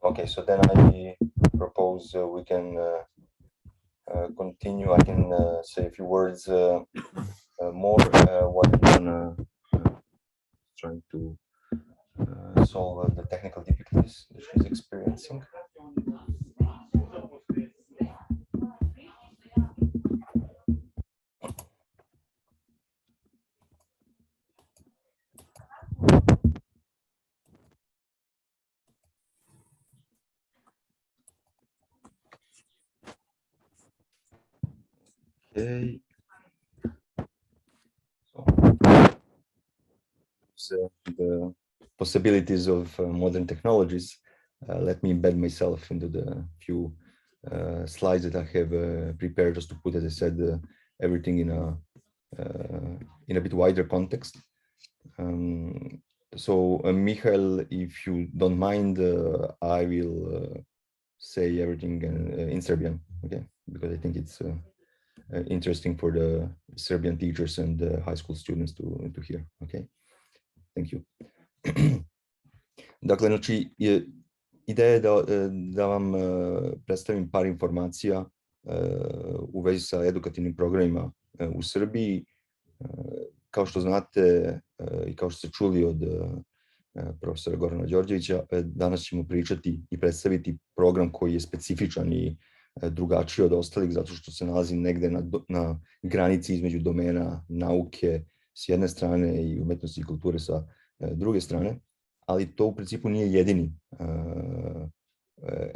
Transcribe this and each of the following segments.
Okay, so then I propose we can continue. I can say a few words more while I'm trying to solve the technical difficulties that she's experiencing. Okay. So, the possibilities of modern technologies. Let me embed myself into the few slides that I have prepared just to put, as I said, everything in a bit wider context. So, Michael, if you don't mind, I will say everything in Serbian, okay? Because I think it's interesting for the Serbian teachers and high school students to hear, okay? Thank you. Dakle, znači, ideja je da vam predstavim par informacija u vezi sa edukativnim programima u Srbiji. Kao što znate i kao što ste čuli od profesora Gorana Đorđevića, danas ćemo pričati i predstaviti program koji je specifičan i drugačiji od ostalih, zato što se nalazi negde na granici između domena nauke s jedne strane i umetnosti i kulture sa druge strane, ali to u principu nije jedini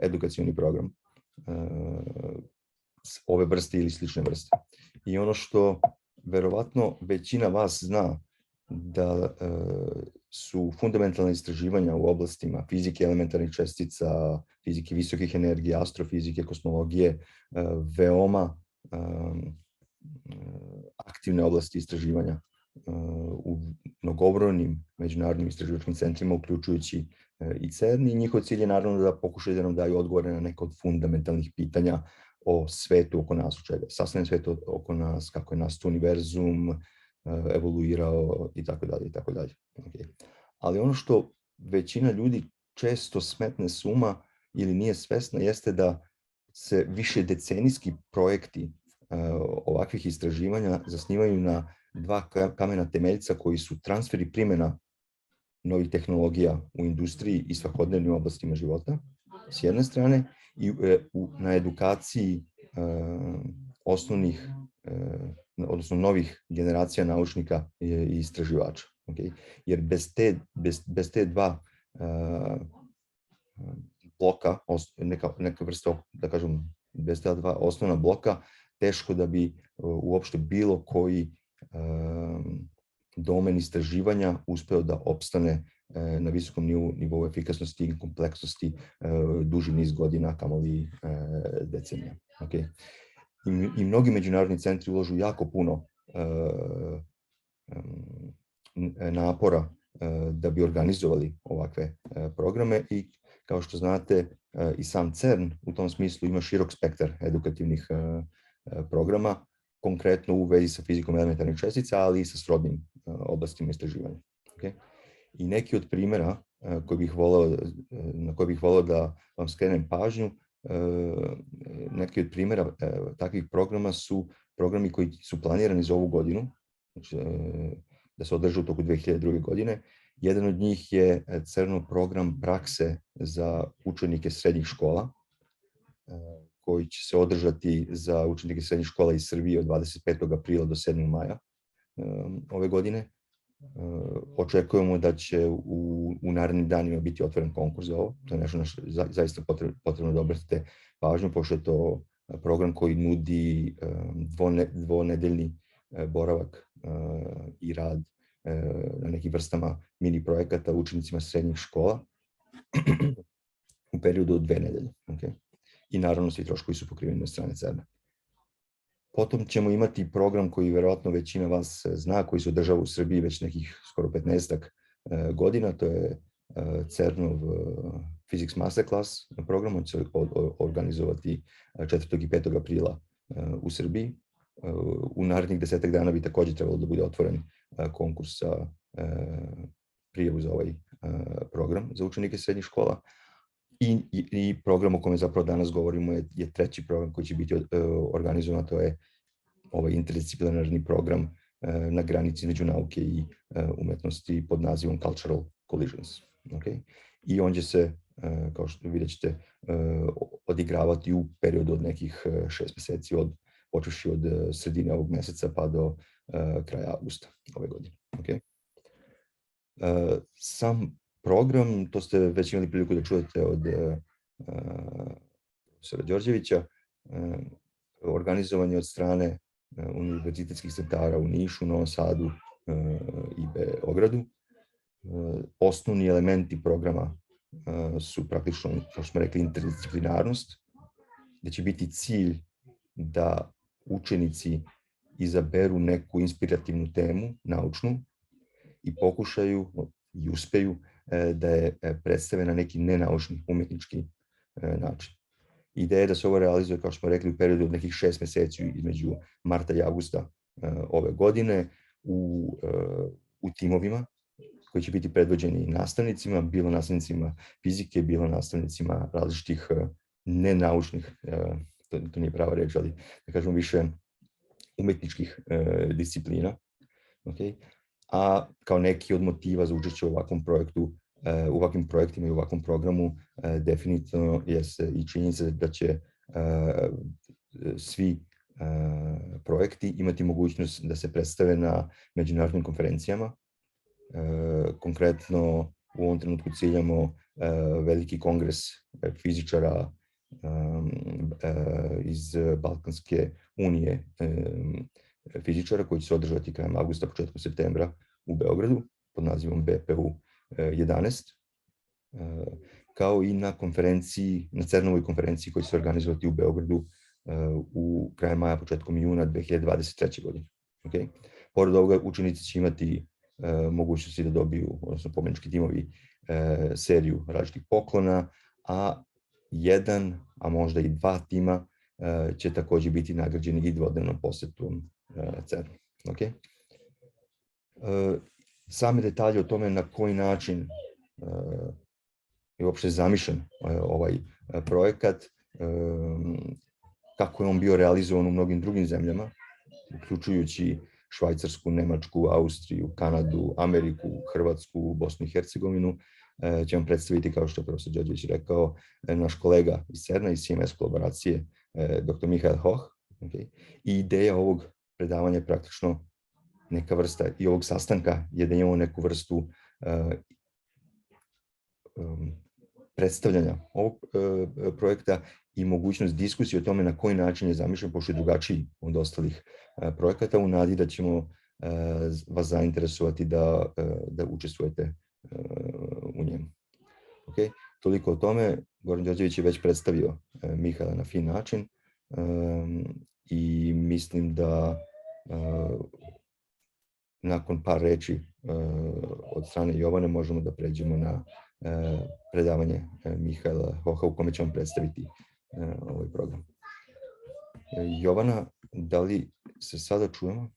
edukacioni program ove vrste ili slične vrste. I ono što verovatno većina vas zna, da su fundamentalna istraživanja u oblastima fizike elementarnih čestica, fizike visokih energija, astrofizike, kosmologije veoma aktivne oblasti istraživanja u mnogobrojnim međunarodnim istraživačkim centrima, uključujući i CERN, i njihov cilj je naravno da pokušaju da nam daju odgovore na neka od fundamentalnih pitanja o svetu oko nas, u čega je sastavljen svet oko nas, kako je nastao univerzum, evoluirao i tako dalje i tako dalje. Okay. Ali ono što većina ljudi često smetne s uma ili nije svesna jeste da se više decenijski projekti ovakvih istraživanja zasnivaju na dva kamena temeljca koji su transfer i primjena novih tehnologija u industriji i svakodnevnim oblastima života s jedne strane i na edukaciji osnovnih odnosno novih generacija naučnika i istraživača. Okay? Jer bez te dva bloka, neka vrsta, da kažem, bez te dva osnovna bloka, teško da bi uopšte bilo koji domen istraživanja uspeo da opstane na visokom nivou efikasnosti i kompleksnosti duži niz godina, kamoli decenija. Okay? I mnogi međunarodni centri ulažu jako puno napora da bi organizovali ovakve programe i kao što znate i sam CERN u tom smislu ima širok spektar edukativnih programa, konkretno u vezi sa fizikom elementarnih čestica, ali i sa srodnim oblastima istraživanja. Okay? I neki od primjera na koje bih voleo da vam skrenem pažnju, neki od primjera takvih programa su programi koji su planirani za ovu godinu, znači, da se održe u toku 2002. godine. Jedan od njih je CERN-ov program prakse za učenike srednjih škola, koji će se održati za učenike srednjih škola iz Srbije od 25. aprila do 7. maja ove godine. Očekujemo da će u narednim danima biti otvoren konkurs za ovo. To je nešto zaista potrebno da obratite pažnju, pošto je to program koji nudi dvonedeljni boravak i rad na nekim vrstama mini projekata učenicima srednjih škola u periodu od 2 nedelje. Okay? I naravno svi troškovi su pokriveni od strane CERN-a. Potom ćemo imati program koji verovatno većina vas zna, koji se održava u Srbiji već nekih skoro 15-ak godina, to je CERN-ov Physics Masterclass program, on će se organizovati 4. i 5. aprila u Srbiji. U narednih 10 dana bi također trebalo da bude otvoren konkurs za prijavu za ovaj program za učenike srednjih škola. I program o kojem zapravo danas govorimo je treći program koji će biti organizovan, to je ovaj interdisciplinarni program na granici između nauke i umetnosti pod nazivom Cultural Collisions. Okay? I on će se, kao što vidjet ćete, odigravati u periodu od nekih 6 meseci, počevši od sredine ovog meseca pa do kraja avgusta ove godine. Okay? Sam program, to ste već imali priliku da čujete od profesora Đorđevića, organizovan je od strane univerzitetskih centara u Nišu, Novom Sadu i Beogradu. Osnovni elementi programa su praktično, kao što smo rekli, interdisciplinarnost, gde će biti cilj da učenici izaberu neku inspirativnu temu, naučnu, i pokušaju i uspeju da je predstave na neki nenaučni, umetnički način. Ideja je da se ovo realizuje, kao što smo rekli, u periodu od nekih 6 meseci između marta i avgusta ove godine u timovima koji će biti predvođeni nastavnicima, bilo nastavnicima fizike, bilo nastavnicima različitih nenaučnih, to nije prava reč, ali da kažemo više umetničkih disciplina. Okay? A kao neki od motiva za učešće u ovakvom projektu, u ovakvim projektima i u ovakvom programu definitivno je i činjenica da će svi projekti imati mogućnost da se predstave na međunarodnim konferencijama. Konkretno u ovom trenutku ciljamo veliki kongres fizičara iz Balkanske unije fizičara koji će se održati krajem avgusta, početkom septembra u Beogradu pod nazivom BPU 11, kao i na konferenciji, na CERN-ovoj konferenciji koja će se organizovati u Beogradu u krajem maja, početkom juna 2023. godine. Okay? Pored ovoga, učenici će imati mogućnosti da dobiju, odnosno pobednički timovi, seriju različitih poklona, a jedan, a možda i 2 tima će takođe biti nagrađeni i dvodnevnom posetom CERN. Okay? Same detalje o tome na koji način je uopšte zamišljen ovaj projekat, kako je on bio realizovan u mnogim drugim zemljama, uključujući Švajcarsku, Nemačku, Austriju, Kanadu, Ameriku, Hrvatsku, Bosnu i Hercegovinu, će vam predstaviti, kao što je profesor Đorđević rekao, naš kolega iz CERN-a, iz CMS kolaboracije, dr. Hoch. Okay? I ideja ovog predavanja je praktično neka vrsta i ovog sastanka je da imamo neku vrstu predstavljanja ovog projekta i mogućnost diskusije o tome na koji način je zamišljen, pošto je drugačiji od ostalih projekata, u nadi da ćemo vas zainteresovati da učestvujete u njemu. Okay? Toliko o tome. Goran Đorđević je već predstavio Mihaela na fin način i mislim da nakon par reči od strane Jovane možemo da pređemo na predavanje Mihaela Hocha u kome ćemo predstaviti ovaj program. Jovana, da li se sada čujemo?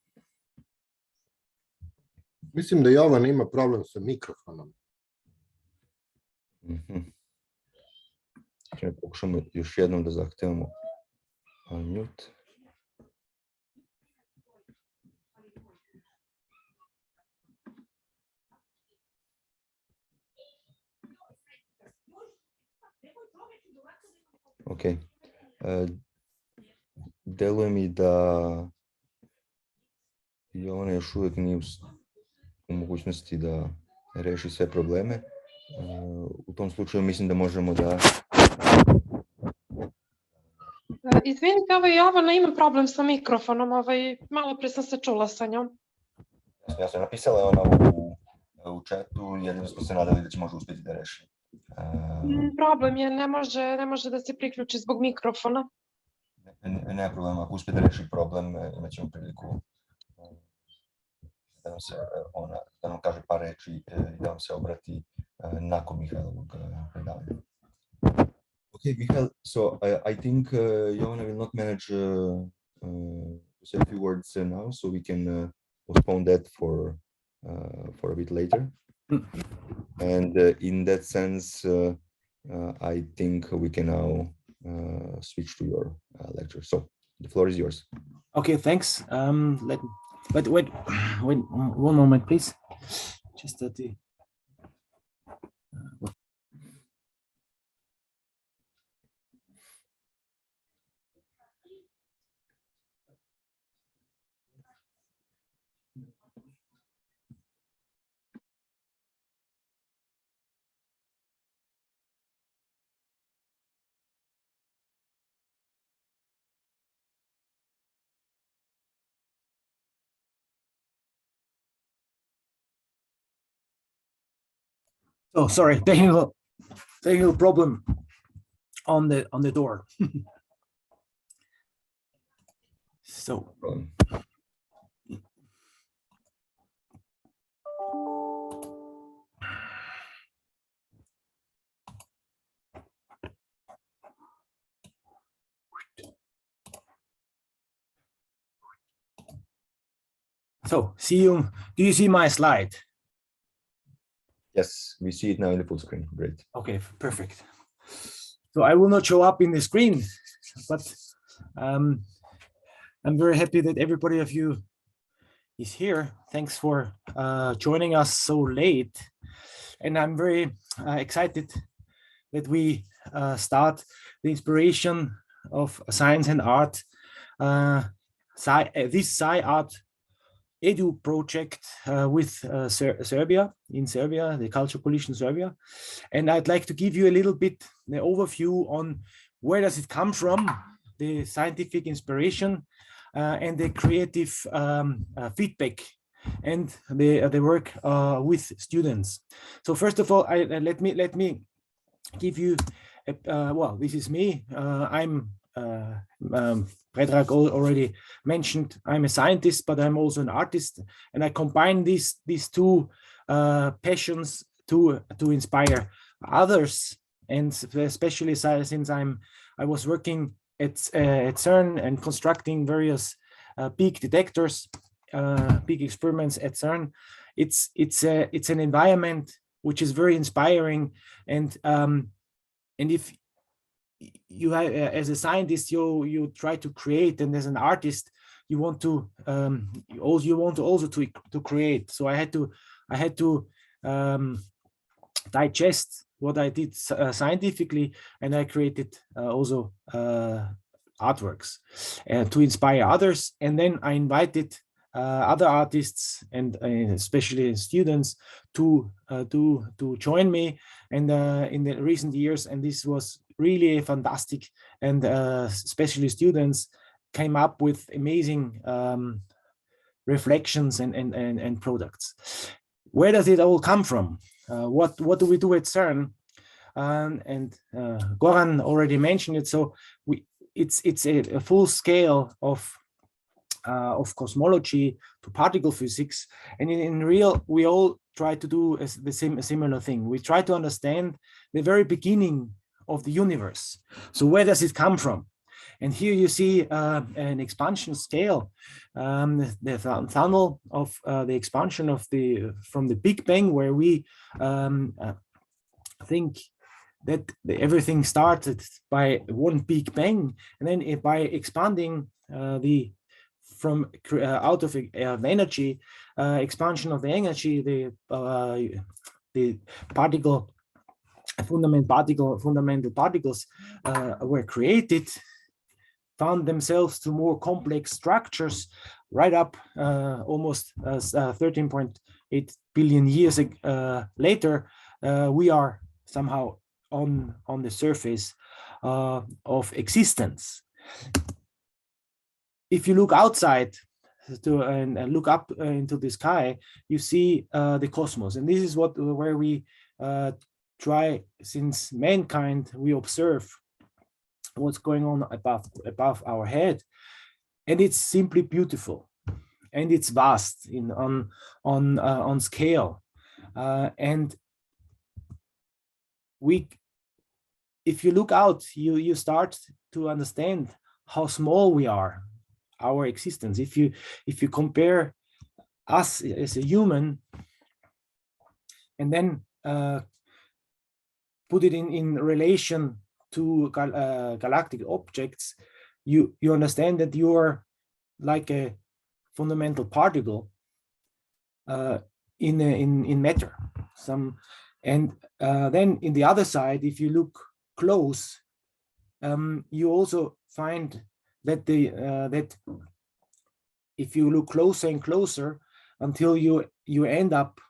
Mislim da Jovan ima problem sa mikrofonom. Pokušamo još jednom da zahtevamo unmute. Ok. Deluje mi da Jovana još uvijek nije u mogućnosti da reši sve probleme. U tom slučaju mislim da možemo da... Izvinite, Jovana ima problem sa mikrofonom, malo pre sam se čula sa njom. Ja sam napisala ona u chatu, jedino smo se nadali da će možda uspjeti da reši. Problem je, ne može da se priključi zbog mikrofona. Nema problema, ako uspije da reši problem, imat ćemo priliku da nam kaže par reči i da vam se obrati nakon Mihailovog predavanja. Okay, Mihail, so I think Jovana will not manage to say a few words now, so we can postpone that for a bit later. And in that sense, I think we can now switch to your lecture. So the floor is yours. Okay, thanks. Wait, one moment, please. Just that the. Oh, sorry, technical problem on the door. So. So, do you see my slide? Yes, we see it now in the full screen. Great. Okay, perfect. So I will not show up in the screen, but I'm very happy that everybody of you is here. Thanks for joining us so late. And I'm very excited that we start the inspiration of science and art, this Sci Art Edu project with Serbia, the Culture Coalition Serbia. And I'd like to give you a little bit the overview on where does it come from, the scientific inspiration and the creative feedback and the work with students. So first of all, let me give you, well, this is me. I'm Predrag already mentioned, I'm a scientist, but I'm also an artist, and I combine these two passions to inspire others, and especially since I was working at CERN and constructing various big detectors, big experiments at CERN. It's an environment which is very inspiring, and if you have, as a scientist, you try to create, and as an artist, you want to also to create. So I had to digest what I did scientifically, and I created also artworks to inspire others. And then I invited other artists and especially students to join me, and in the recent years, and this was really fantastic, and especially students came up with amazing reflections and products. Where does it all come from? What do we do at CERN? And Goran already mentioned it. So it's a full scale of cosmology to particle physics, and in real we all try to do a similar thing. We try to understand the very beginning of the universe. So where does it come from? And here you see an expansion scale, the tunnel of the expansion of from the Big Bang, where we think that everything started by one Big Bang, and then by expanding from out of energy, expansion of the energy, the fundamental particles were created, found themselves to more complex structures, right up almost 13.8 billion years later. We are somehow on the surface of existence. If you look outside and look up into the sky, you see the cosmos, and this is where we try, since mankind, we observe what's going on above our head, and it's simply beautiful, and it's vast on scale, and if you look out, you start to understand how small we are, our existence. If you compare us as a human, and then put it in relation to galactic objects, you understand that you are like a fundamental particle in matter. Then in the other side, if you look close, you also find that that if you look closer and closer until you end up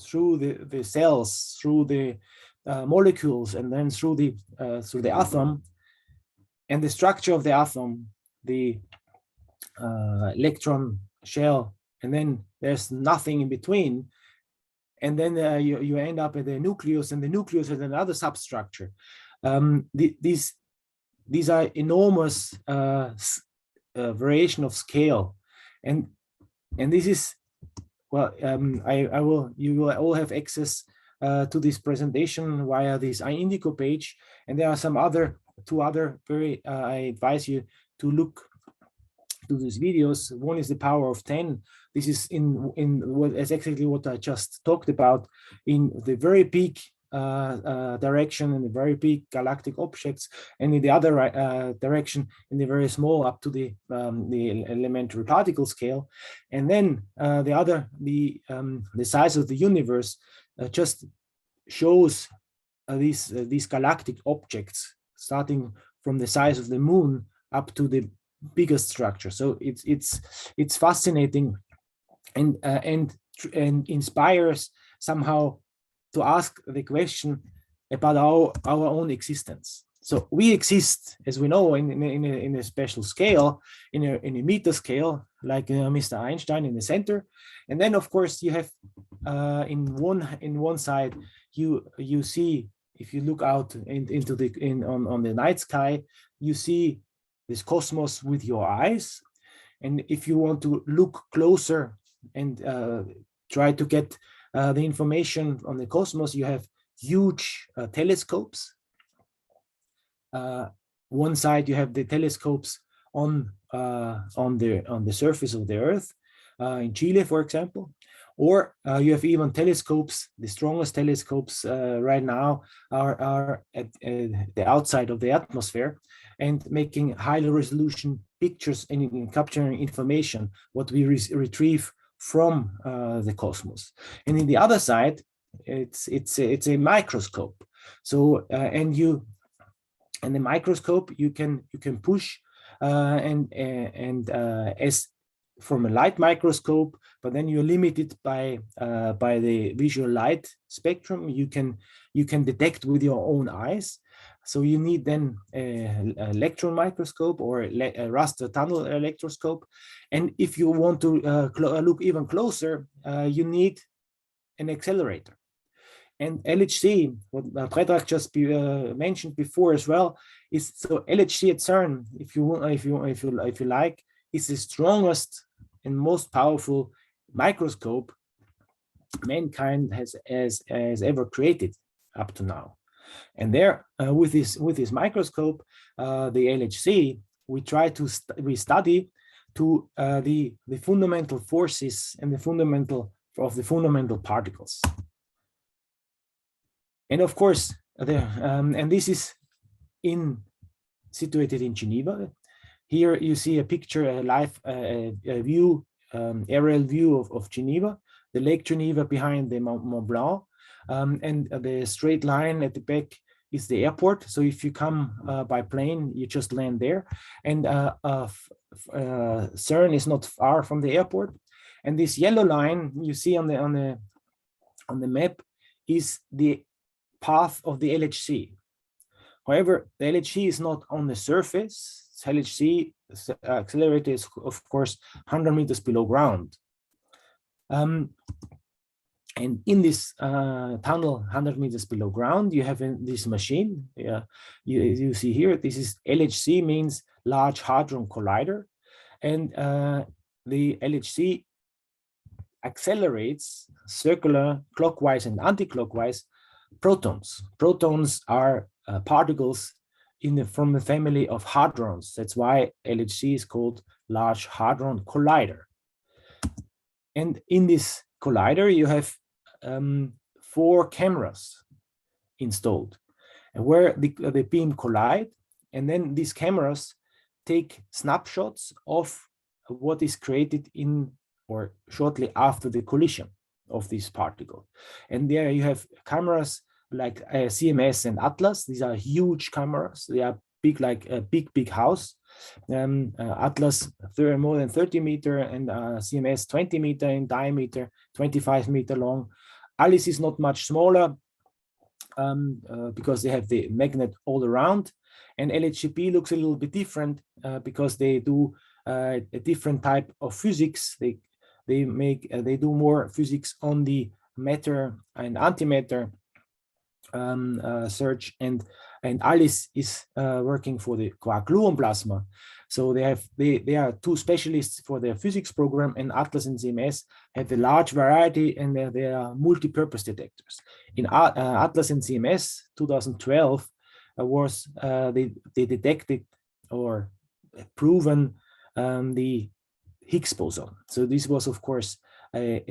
through the cells, through the molecules, and then through the atom, and the structure of the atom, the electron shell, and then there's nothing in between, and then you end up at the nucleus, and the nucleus has another substructure. These are enormous variation of scale, and this is, well, you will all have access to this presentation via this iIndigo page, and there are some two other very I advise you to look to these videos. One is the power of 10. This is is exactly what I just talked about, in the very big direction, in the very big galactic objects, and in the other direction, in the very small, up to the elementary particle scale. And then the size of the universe just shows these galactic objects, starting from the size of the moon up to the biggest structure. So it's fascinating, and inspires somehow to ask the question about our own existence. So we exist, as we know, in a special scale, in a meter scale, like Mr. Einstein in the center. And then, of course, you have in one side, you see, if you look out into on the night sky, you see this cosmos with your eyes. And if you want to look closer and try to get the information on the cosmos, you have huge telescopes. One side you have the telescopes on the surface of the Earth, in Chile, for example, or you have even telescopes. The strongest telescopes right now are at the outside of the atmosphere, and making highly resolution pictures and capturing information what we retrieve from the cosmos. And in the other side, it's a microscope. So and the microscope you can push as from a light microscope, but then you're limited by the visual light spectrum you can detect with your own eyes. So you need then an electron microscope or a raster tunnel electroscope. And if you want to look even closer, you need an accelerator. And LHC, what Predrag just mentioned before as well, is so LHC at CERN, if you like, is the strongest and most powerful microscope mankind has ever created up to now. And there, with this microscope, the LHC, we study to the fundamental forces and the fundamental particles. And of course, and this is situated in Geneva. Here you see a picture, a live view, aerial view of Geneva, the Lake Geneva behind the Mont Blanc, and the straight line at the back is the airport. So if you come by plane, you just land there. And CERN is not far from the airport. And this yellow line you see on the map is the path of the LHC. However, the LHC is not on the surface. LHC accelerator is, of course, 100 meters below ground. And in this tunnel, 100 meters below ground, you have this machine. You see here, this is LHC, means Large Hadron Collider. And the LHC accelerates circular, clockwise and anti-clockwise protons. Protons are particles from the family of hadrons. That's why LHC is called Large Hadron Collider. And in this collider, you have 4 cameras. installed, and where the beam collide, and then these cameras take snapshots of what is created in or shortly after the collision of this particle. And there you have cameras like CMS and Atlas. These are huge cameras. They are big, like a big house. Atlas more than 30 meter, and CMS 20 meter in diameter, 25 meter long. Alice is not much smaller because they have the magnet all around, and LHCP looks a little bit different because they do a different type of physics. They do more physics on the matter and antimatter search, and Alice is working for the quark-gluon plasma. So they are two specialists for their physics program, and Atlas and CMS have a large variety, and they are multi-purpose detectors. In Atlas and CMS 2012 they detected or proven the Higgs boson. So this was, of course, an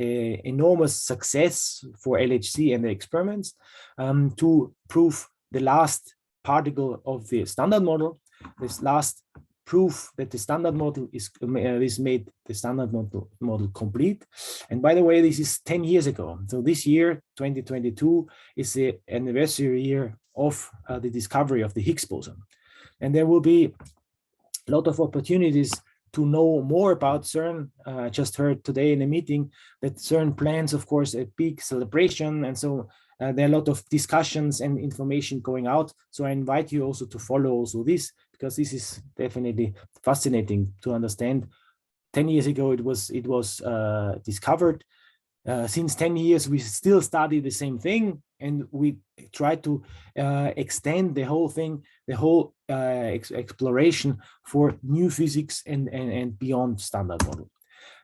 enormous success for LHC and the experiments to prove the last particle of the standard model. This last proof that the standard model is made the standard model complete. And by the way, this is 10 years ago. So this year, 2022, is the anniversary year of the discovery of the Higgs boson. And there will be a lot of opportunities to know more about CERN. I just heard today in a meeting that CERN plans, of course, a big celebration. And so there are a lot of discussions and information going out. So I invite you also to follow also this, because this is definitely fascinating to understand. 10 years ago, it was discovered. Since 10 years, we still study the same thing, and we try to extend the whole thing, the whole exploration for new physics and beyond standard model.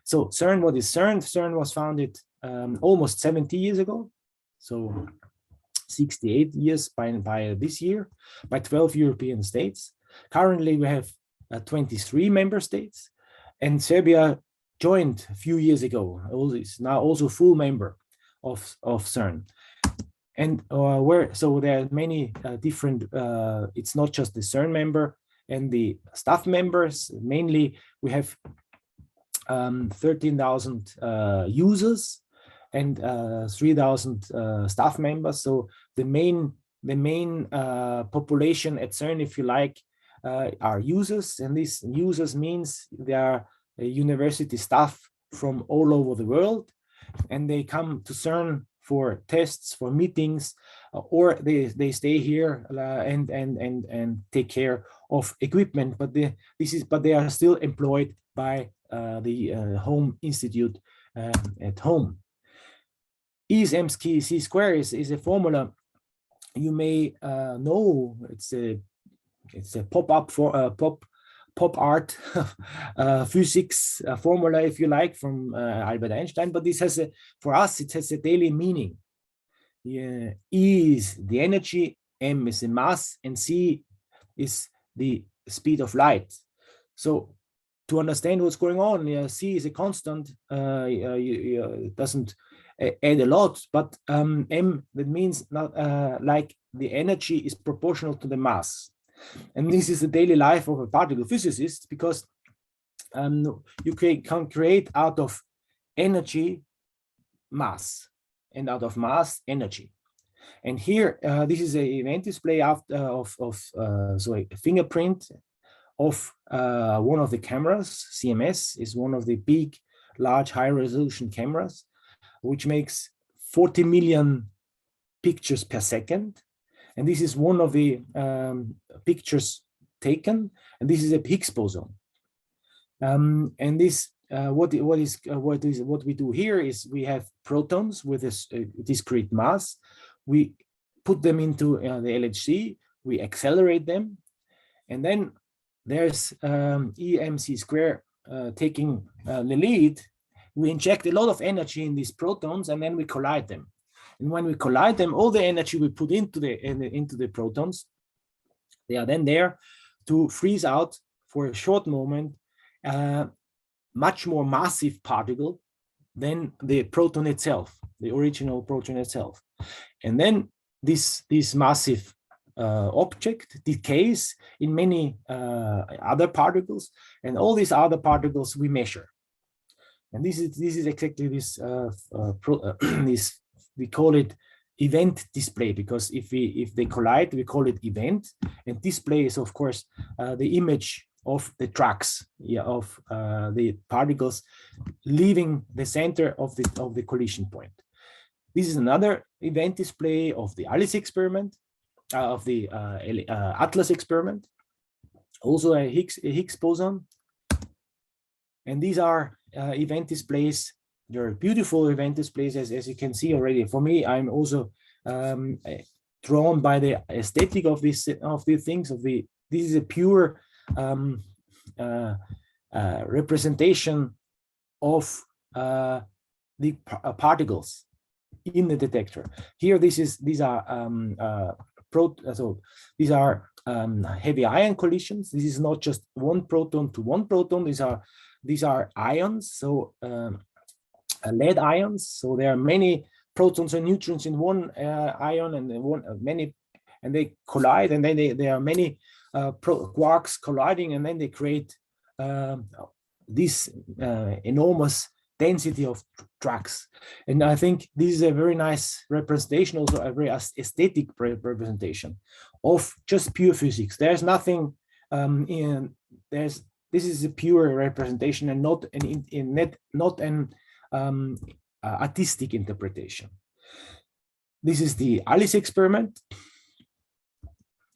So CERN, what is CERN? CERN was founded almost 70 years ago, so 68 years by this year, by 12 European states. Currently, we have 23 member states, and Serbia joined a few years ago. Is now also full member of CERN. And so there are many different, it's not just the CERN member and the staff members. Mainly we have 13,000 users and 3,000 staff members. So the main population at CERN, if you like, are users, and these users means they are university staff from all over the world, and they come to CERN for tests, for meetings, or they stay here and take care of equipment. But they are still employed by the home institute at home. E is mc c square is a formula you may know. It's a pop art physics formula, if you like, from Albert Einstein, but this has for us it has a daily meaning. E is the energy, m is the mass, and c is the speed of light. So to understand what's going on, c is a constant. It doesn't add a lot, but m, that means not like the energy is proportional to the mass. And this is the daily life of a particle physicist, because you can create out of energy mass, and out of mass energy. And here, this is an event display of a fingerprint of one of the cameras. CMS is one of the big, large, high-resolution cameras, which makes 40 million pictures per second. And this is one of the pictures taken, and this is a Higgs boson. And this, what we do here is we have protons with a discrete mass. We put them into the LHC, we accelerate them, and then there's EMC square taking the lead. We inject a lot of energy in these protons, and then we collide them. And when we collide them, all the energy we put into the protons, they are then there to freeze out for a short moment much more massive particle than the proton itself, the original proton itself. And then this massive object decays in many other particles, and all these other particles we measure. And this is exactly this this, we call it event display, because if they collide, we call it event, and display is of course the image of the tracks, of the particles leaving the center of the collision point. This is another event display of the Alice experiment, of the Atlas experiment, also a Higgs boson. And these are event displays. They're beautiful event displays, as you can see already. For me, I'm also drawn by the aesthetic of these things. This is a pure representation of the particles in the detector. Here, these are heavy ion collisions. This is not just one proton to one proton. These are ions, so lead ions. So there are many protons and neutrons in one ion, and they collide, and then there are many quarks colliding, and then they create this enormous density of tracks. And I think this is a very nice representation, also a very aesthetic representation of just pure physics. There's nothing this is a pure representation and not an artistic interpretation. This is the Alice experiment,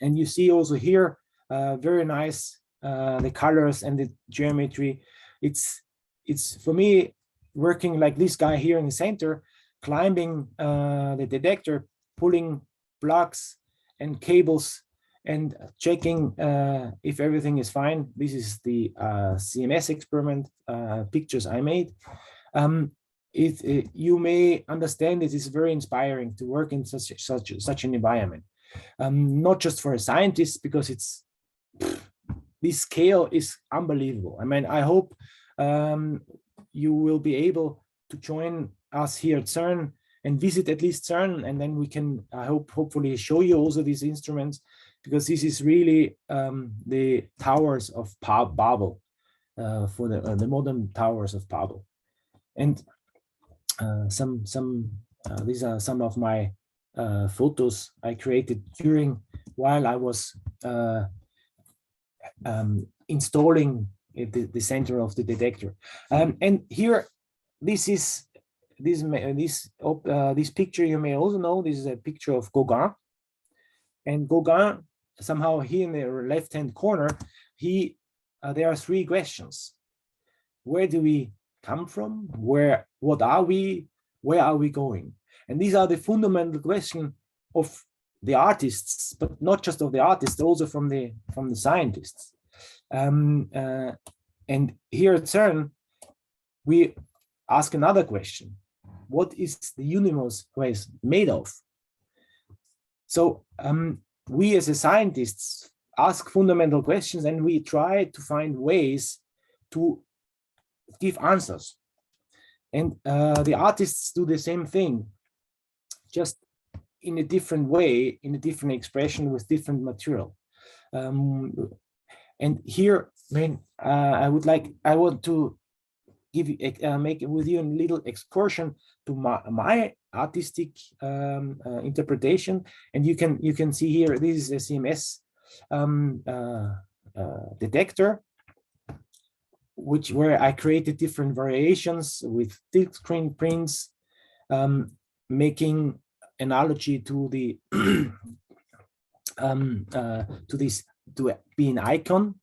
and you see also here very nice the colors and the geometry. It's for me working like this guy here in the center, climbing the detector, pulling plugs and cables and checking if everything is fine. This is the CMS experiment pictures I made. You may understand it is very inspiring to work in such an environment, not just for a scientist, because this scale is unbelievable. I mean, I hope you will be able to join us here at CERN and visit at least CERN, and then we can, I hope, hopefully show you also these instruments, because this is really the towers of Babel, for the modern towers of Babel. And these are some of my photos I created while I was installing the center of the detector. And here, this picture you may also know. This is a picture of Gauguin, and Gauguin, somehow here in the left-hand corner, there are three questions. Where do we come from? What are we? Where are we going? And these are the fundamental questions of the artists, but not just of the artists, also from the scientists. And here at CERN, we ask another question: what is the universe made of? So we as a scientists ask fundamental questions, and we try to find ways to give answers. And the artists do the same thing, just in a different way, in a different expression with different material. And here, I want to give you, make with you a little excursion to my artistic interpretation. And you can see here, this is a CMS detector, where I created different variations with silk screen prints, making analogy to the to be an icon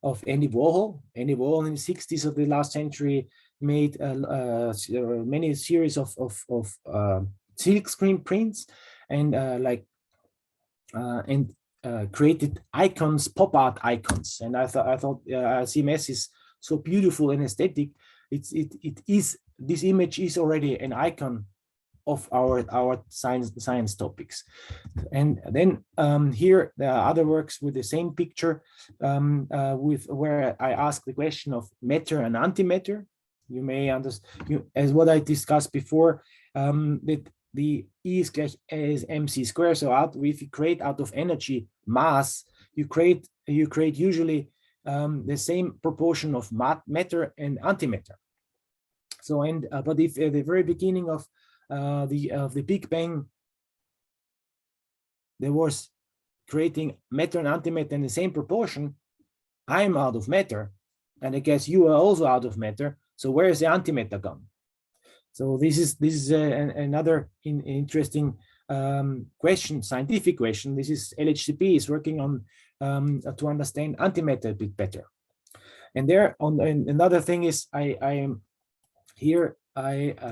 of Andy Warhol. Andy Warhol in the 60s of the last century made many series of silk screen prints and created icons, pop art icons. And I thought CMS is so beautiful and aesthetic. This image is already an icon of our science topics. And then here there are other works with the same picture, where I ask the question of matter and antimatter. You may understand, as what I discussed before, that the E is gleich as mc square. So if you create out of energy mass, you create usually the same proportion of matter and antimatter. So but if at the very beginning of the Big Bang there was creating matter and antimatter in the same proportion, I'm out of matter, and I guess you are also out of matter. So where is the antimatter gone? So this is another interesting question, scientific question. This is LHCb is working on to understand antimatter a bit better. And there on another thing is I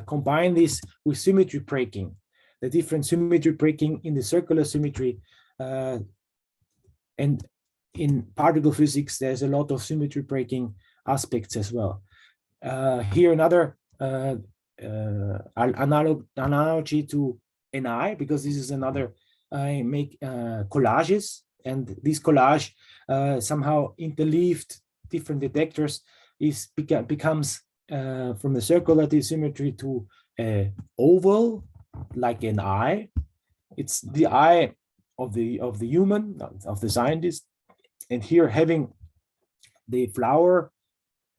combine this with symmetry breaking, the different symmetry breaking in the circular symmetry, and in particle physics there's a lot of symmetry breaking aspects as well. Here another analogy to NI, because this is another, I make collages, and this collage somehow interleaved different detectors becomes from the circular symmetry to oval, like an eye. It's the eye of the human, of the scientist, and here having the flower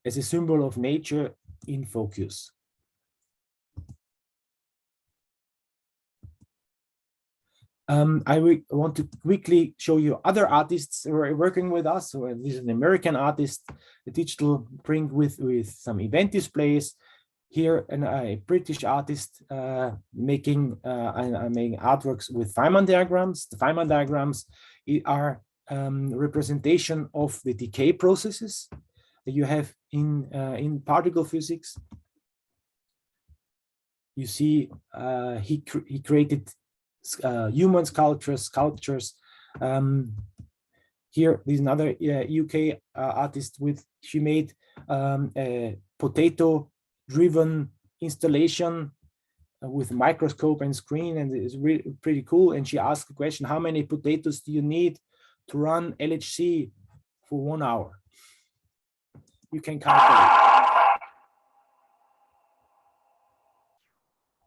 as a symbol of nature in focus. I want to quickly show you other artists who are working with us. So this is an American artist, a digital print with some event displays. Here, a British artist making artworks with Feynman diagrams. The Feynman diagrams are representation of the decay processes that you have in particle physics. You see, he created human sculptures. Here, there's another UK artist she made a potato-driven installation with microscope and screen, and it's really pretty cool. And she asked the question, how many potatoes do you need to run LHC for 1 hour? You can calculate.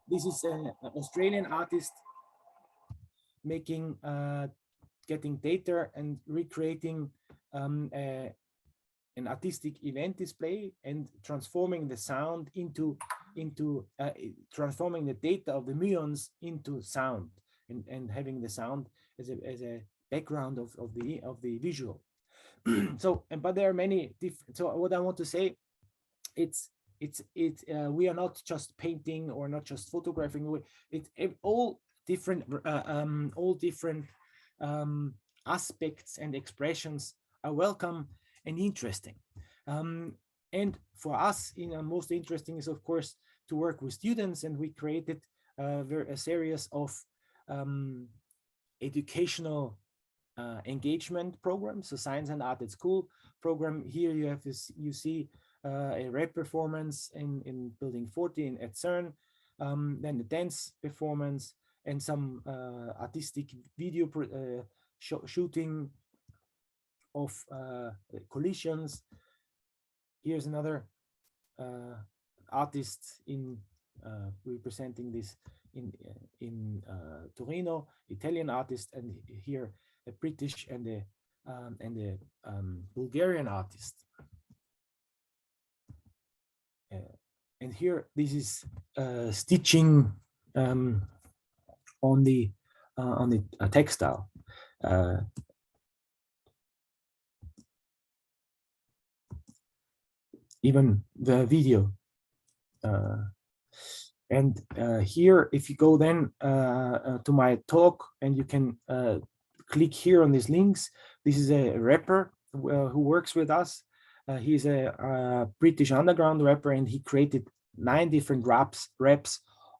This is an Australian artist making getting data and recreating an artistic event display and transforming the sound into transforming the data of the muons into sound, and having the sound as a background of the visual. So, but there are many different. So what I want to say, we are not just painting or not just photographing. All different aspects and expressions are welcome and interesting. And for us, most interesting is, of course, to work with students, and we created a series of educational engagement programs. So Science and Art at School program. Here you have this, you see a rap performance in Building 14 at CERN, then the dance performance, and some artistic video shooting of collisions. Here's another artist representing this in Torino, Italian artist, and here a British and a Bulgarian artist. And here this is stitching on the textile. Even the video. And here, if you go then to my talk, and you can click here on these links. This is a rapper who works with us. He's a British underground rapper, and he created 9 different raps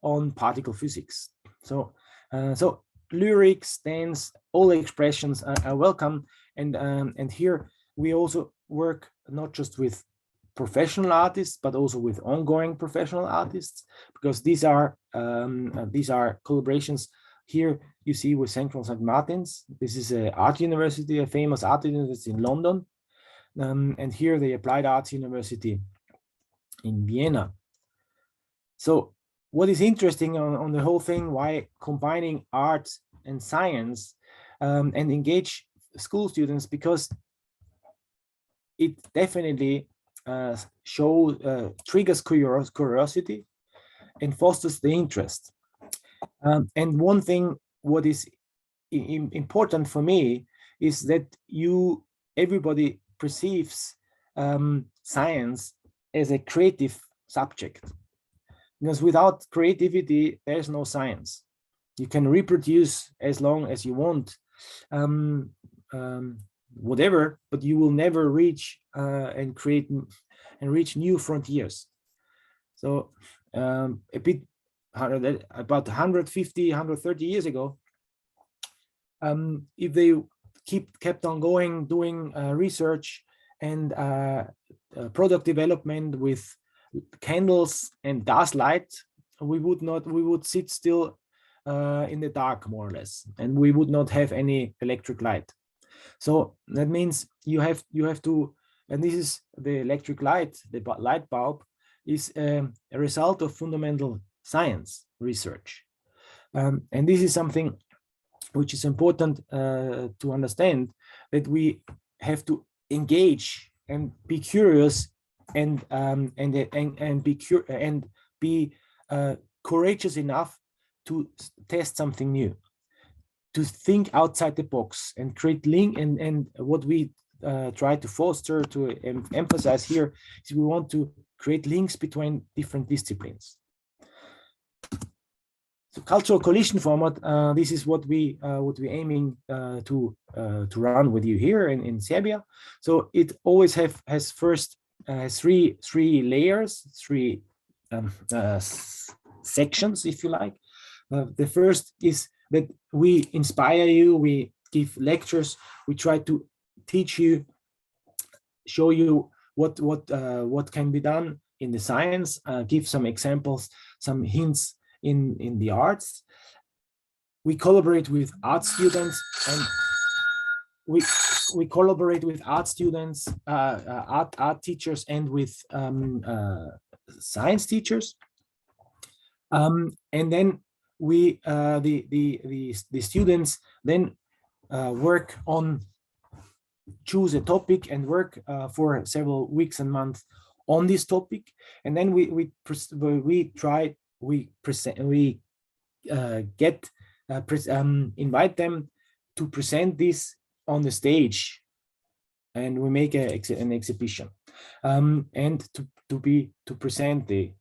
on particle physics. So, so lyrics, dance, all expressions are welcome. And here we also work not just with professional artists, but also with ongoing professional artists, because these are collaborations. Here you see with Central St. Martin's. This is an art university, a famous art university in London. And here the Applied Arts University in Vienna. So what is interesting on the whole thing, why combining art and science and engage school students, because it definitely triggers curiosity and fosters the interest. And one thing what is important for me is that everybody perceives science as a creative subject, because without creativity there's no science. You can reproduce as long as you want whatever, but you will never reach and create and reach new frontiers. So about 150, 130 years ago, if they kept on going, doing research and product development with candles and gaslight, we would sit still in the dark, more or less, and we would not have any electric light. So that means you have to, and this is the electric light, the light bulb is a result of fundamental science research. And this is something which is important to understand, that we have to engage and be curious and be courageous enough to test something new, to think outside the box and create link. And what we try to foster, to emphasize here, is we want to create links between different disciplines. So cultural collision format, this is what we're aiming to run with you here in Serbia. So it always has first three layers, three sections, if you like. The first is that we inspire you, we give lectures, we try to teach you, show you what can be done in the science, give some examples, some hints in the arts. We collaborate with art students, and we collaborate with art students, art teachers, and with science teachers. And then we the students then work on, choose a topic and work for several weeks and months on this topic, and then we invite them to present this on the stage, and we make an exhibition, and to present the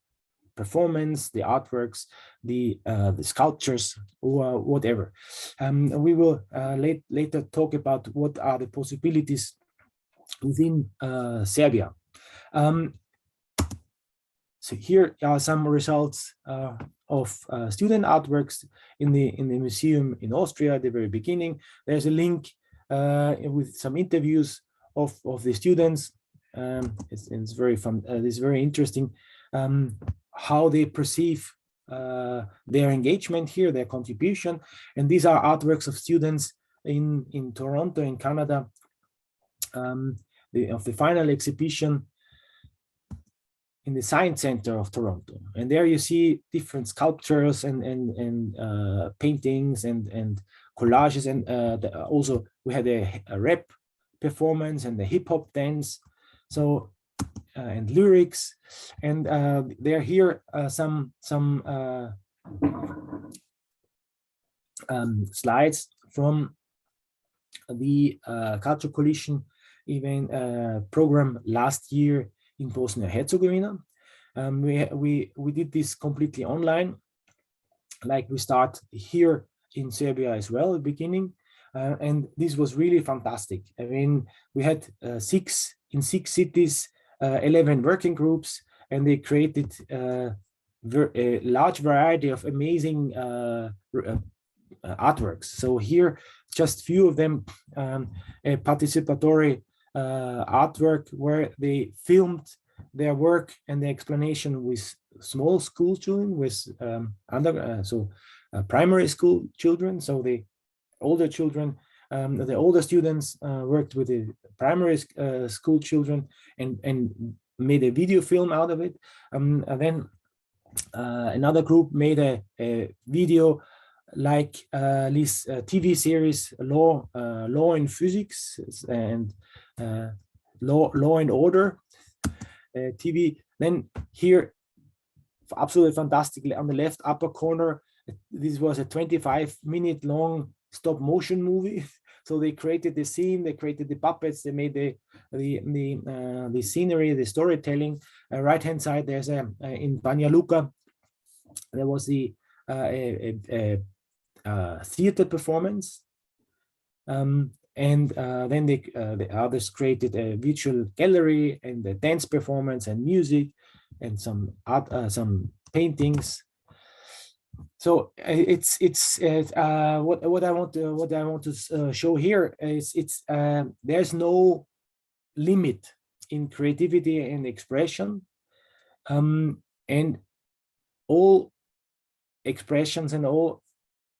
performance, the artworks, the sculptures, or whatever. We will later talk about what are the possibilities within Serbia. So here are some results of student artworks in the museum in Austria at the very beginning. There's a link with some interviews of the students. It's very fun. It's very interesting how they perceive their engagement here, their contribution. And these are artworks of students in Toronto, in Canada, of the final exhibition in the Science Center of Toronto. And there you see different sculptures and paintings and collages, and also we had a rap performance and the hip hop dance, so and lyrics. And there here some slides from the Cultural Collision event program last year in Bosnia-Herzegovina. We did this completely online, like we start here in Serbia as well at the beginning, and this was really fantastic. I mean, we had 6 cities, 11 working groups, and they created a large variety of amazing artworks. So here, just few of them, a participatory artwork where they filmed their work and the explanation with small school children, with primary school children. So the older children, the older students worked with the primary school children and made a video film out of it. And then Another group made a video like this TV series Law in Physics and Law and Order TV. Then here, absolutely fantastically on the left upper corner, this was a 25-minute long stop motion movie. So they created the scene, they created the puppets, they made the scenery, the storytelling. Right hand side, there's in Banja Luka, there was the theater performance, and then the others created a virtual gallery and a dance performance and music and some art, some paintings. So it's what I want to show here is there's no limit in creativity and expression, and all expressions and all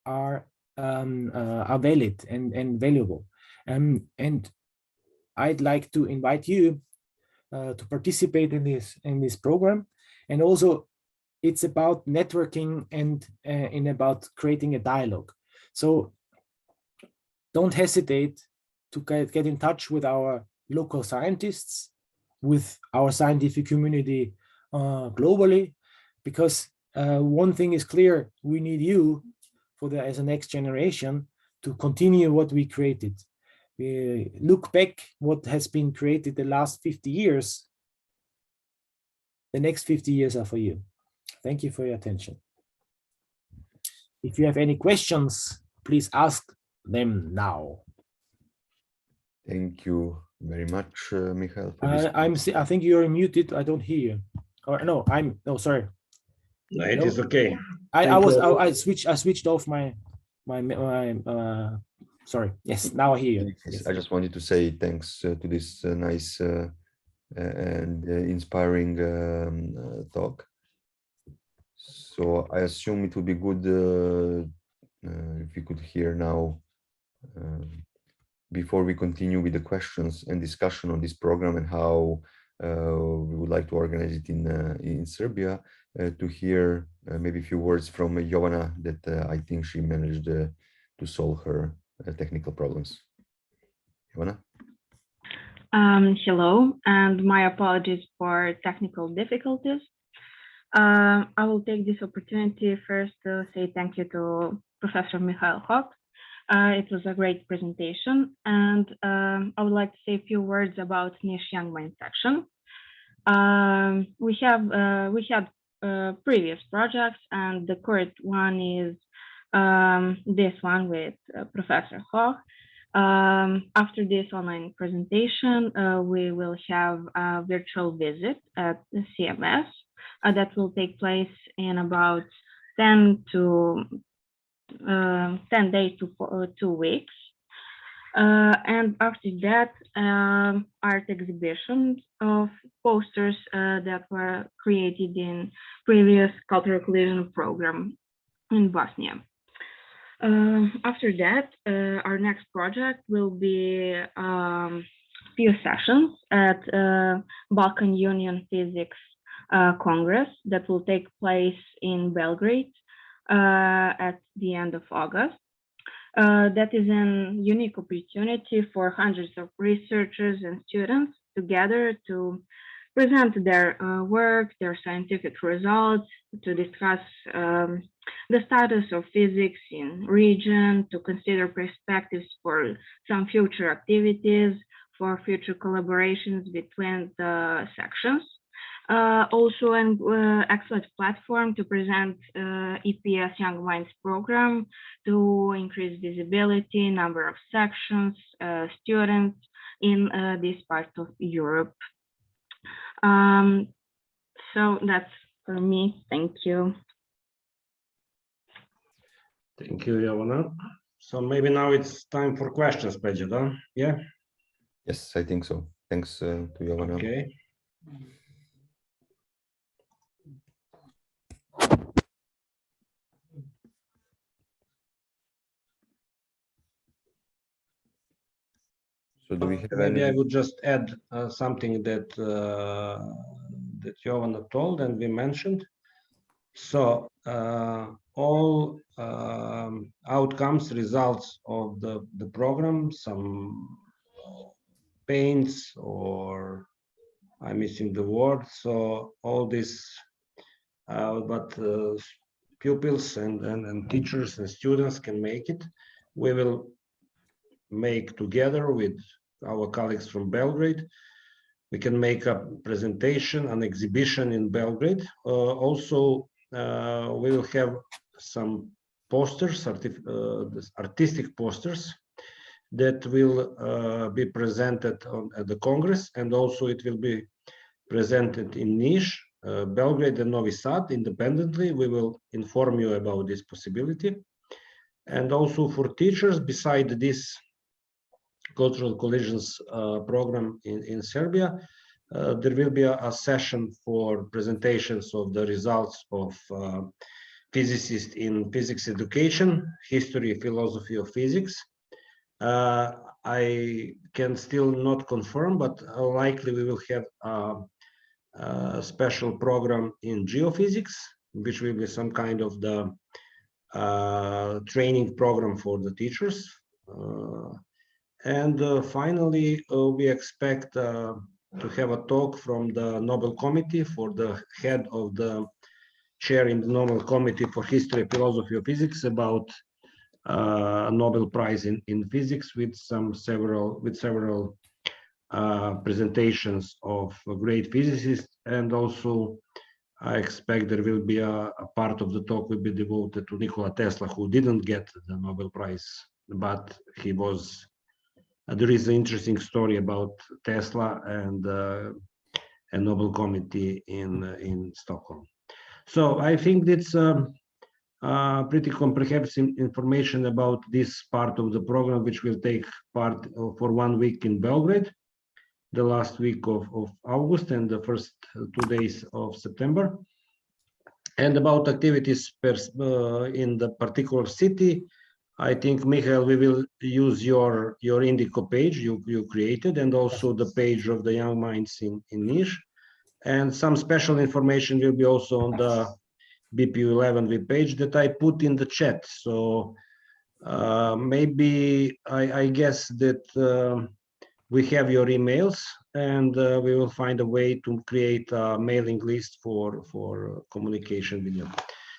are valid and valuable, and I'd like to invite you to participate in this program. And also it's about networking and about creating a dialogue. So don't hesitate to get in touch with our local scientists, with our scientific community globally, because one thing is clear: we need you as a next generation to continue what we created. We look back what has been created the last 50 years. The next 50 years are for you. Thank you for your attention. If you have any questions, please ask them now. Thank you very much, Michael. For this. I think you're muted. I don't hear you. Or no, sorry. No, it is okay. I switched off my sorry. Yes, now I hear you. Yes. I just wanted to say thanks to this nice and inspiring talk. So I assume it would be good if we could hear now, before we continue with the questions and discussion on this program and how we would like to organize it in Serbia, to hear maybe a few words from Jovana that I think she managed to solve her technical problems. Jovana? Hello, and my apologies for technical difficulties. I will take this opportunity first to say thank you to Professor Michael Hoch. It was a great presentation, and I would like to say a few words about niche young mind section. We had previous projects, and the current one is this one with Professor Hoch. After this online presentation, we will have a virtual visit at the CMS that will take place in about 10 days to 2 weeks. And after that, art exhibitions of posters that were created in previous cultural collision program in Bosnia. After that, our next project will be few sessions at Balkan Union Physics Congress that will take place in Belgrade at the end of August. That is a unique opportunity for hundreds of researchers and students to gather to present their work, their scientific results, to discuss the status of physics in region, to consider perspectives for some future activities, for future collaborations between the sections. Also an excellent platform to present EPS Young Minds program to increase visibility, number of sections, students in this part of Europe. So that's for me. Thank you. Thank you, Jovana. So maybe now it's time for questions, Pedro. Yeah? Yes, I think so. Thanks to Jovana. Okay. So do we have Maybe any? I would just add something that that Jovana told and we mentioned. So all outcomes, results of the program, some paints, or I'm missing the word. So all this, but pupils and teachers and students can make it. We will make together with our colleagues from Belgrade. We can make a presentation, an exhibition in Belgrade. Also, we will have some posters, artistic posters that will be presented at the Congress, and also it will be presented in Niš, Belgrade and Novi Sad independently. We will inform you about this possibility. And also for teachers, beside this cultural collisions program in Serbia, there will be a session for presentations of the results of physicists in physics education, history, philosophy of physics. I can still not confirm, but likely we will have a special program in geophysics, which will be some kind of the training program for the teachers. And finally, we expect to have a talk from the Nobel Committee for the head of the chair in the Nobel Committee for History and Philosophy of Physics about a Nobel Prize in Physics with several presentations of great physicists. And also I expect there will be a part of the talk will be devoted to Nikola Tesla, who didn't get the Nobel Prize, but he was. There is an interesting story about Tesla and a Nobel Committee in Stockholm. So I think that's pretty comprehensive information about this part of the program, which will take part for 1 week in Belgrade, the last week of August and the first 2 days of September. And about activities in the particular city, I think, Michael, we will use your Indico page you created, and also the page of the Young Minds in Niš. And some special information will be also on the BPU11 web page that I put in the chat. So maybe I guess that we have your emails, and we will find a way to create a mailing list for communication with you.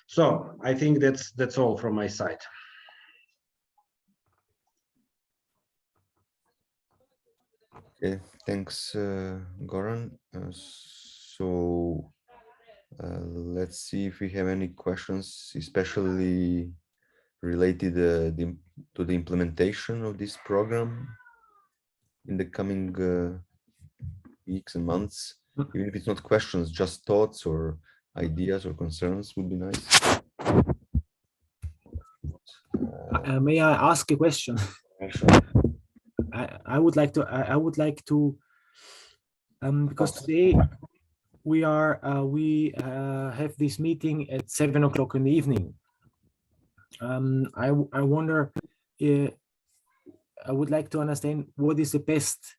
So I think that's all from my side. Okay, thanks, Goran. So let's see if we have any questions, especially related to the implementation of this program in the coming weeks and months. Even if it's not questions, just thoughts or ideas or concerns would be nice. May I ask a question? Sure. I would like to because today we have this meeting at 7 o'clock in the evening. I wonder, I would like to understand what is the best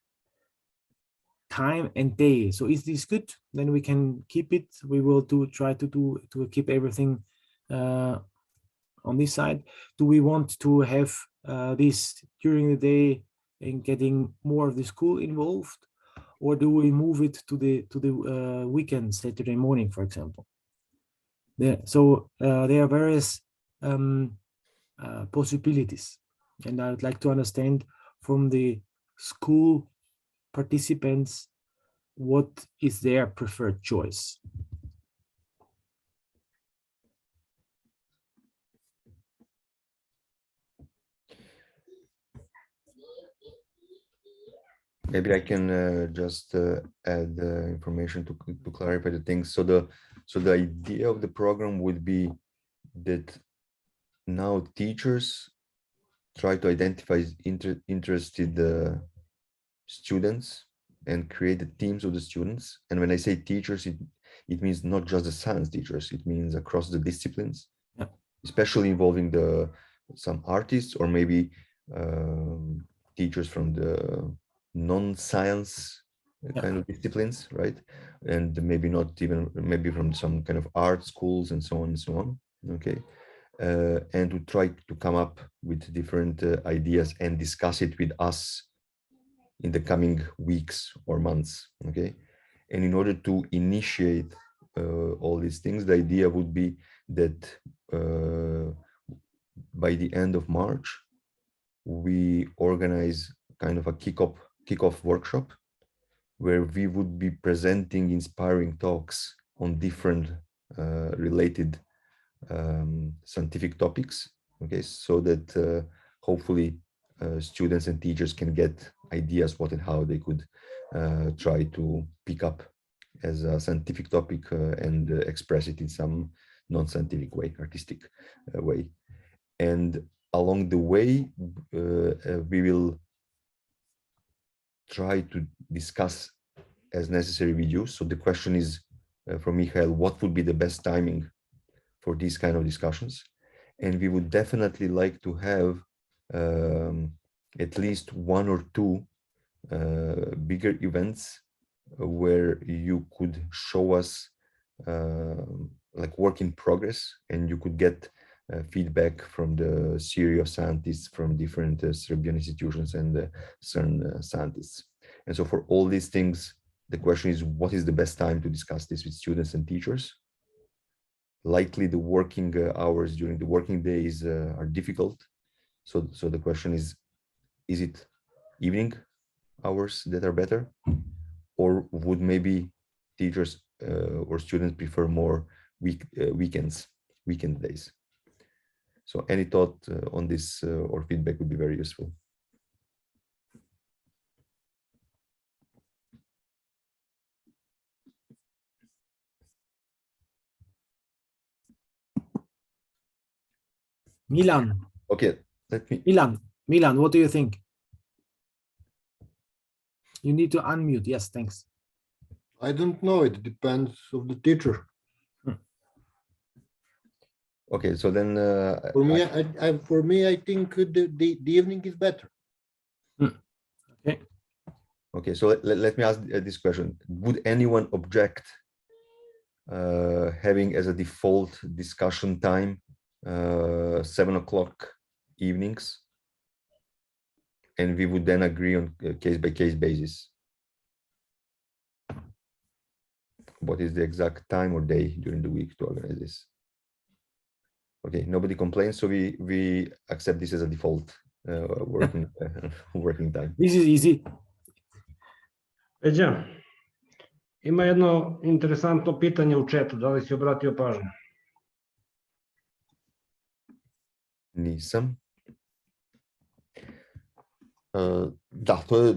time and day. So is this good? Then we can keep it. We will try to keep everything on this side. Do we want to have this during the day and getting more of the school involved, or do we move it to the weekend, Saturday morning, for example? So there are various possibilities, and I would like to understand from the school participants what is their preferred choice. Maybe I can just add information to clarify the things. So the idea of the program would be that now teachers try to identify interested students and create the teams of the students. And when I say teachers, it means not just the science teachers. It means across the disciplines, yeah, especially involving some artists, or maybe teachers from the non-science kind of disciplines, right? And maybe not even, maybe from some kind of art schools and so on and so on, okay? And to try to come up with different ideas and discuss it with us in the coming weeks or months, okay? And in order to initiate all these things, the idea would be that by the end of March, we organize kind of a kickoff workshop where we would be presenting inspiring talks on different related scientific topics, okay, so that hopefully students and teachers can get ideas what and how they could try to pick up as a scientific topic and express it in some non-scientific way, artistic way. And along the way, we will try to discuss as necessary with you. So the question is from Michael, what would be the best timing for these kind of discussions? And we would definitely like to have at least one or two bigger events where you could show us like work in progress, and you could get feedback from the series of scientists from different Serbian institutions and CERN scientists. And so for all these things, the question is, what is the best time to discuss this with students and teachers? Likely the working hours during the working days are difficult. So the question is it evening hours that are better? Or would maybe teachers or students prefer more weekend days? So any thought on this or feedback would be very useful. Milan. Okay, let me. Milan, what do you think? You need to unmute. Yes, thanks. I don't know. It depends of the teacher. Okay, so then For me, I think the evening is better. Okay. Okay, so let me ask this question. Would anyone object having as a default discussion time 7 o'clock evenings? And we would then agree on a case-by-case basis. What is the exact time or day during the week to organize this? Okay, nobody complains, so we accept this as a default working time. This is easy. Peđa, ima jedno interesantno pitanje u chatu, da li si obratio pažnju? Nisam. Da, to je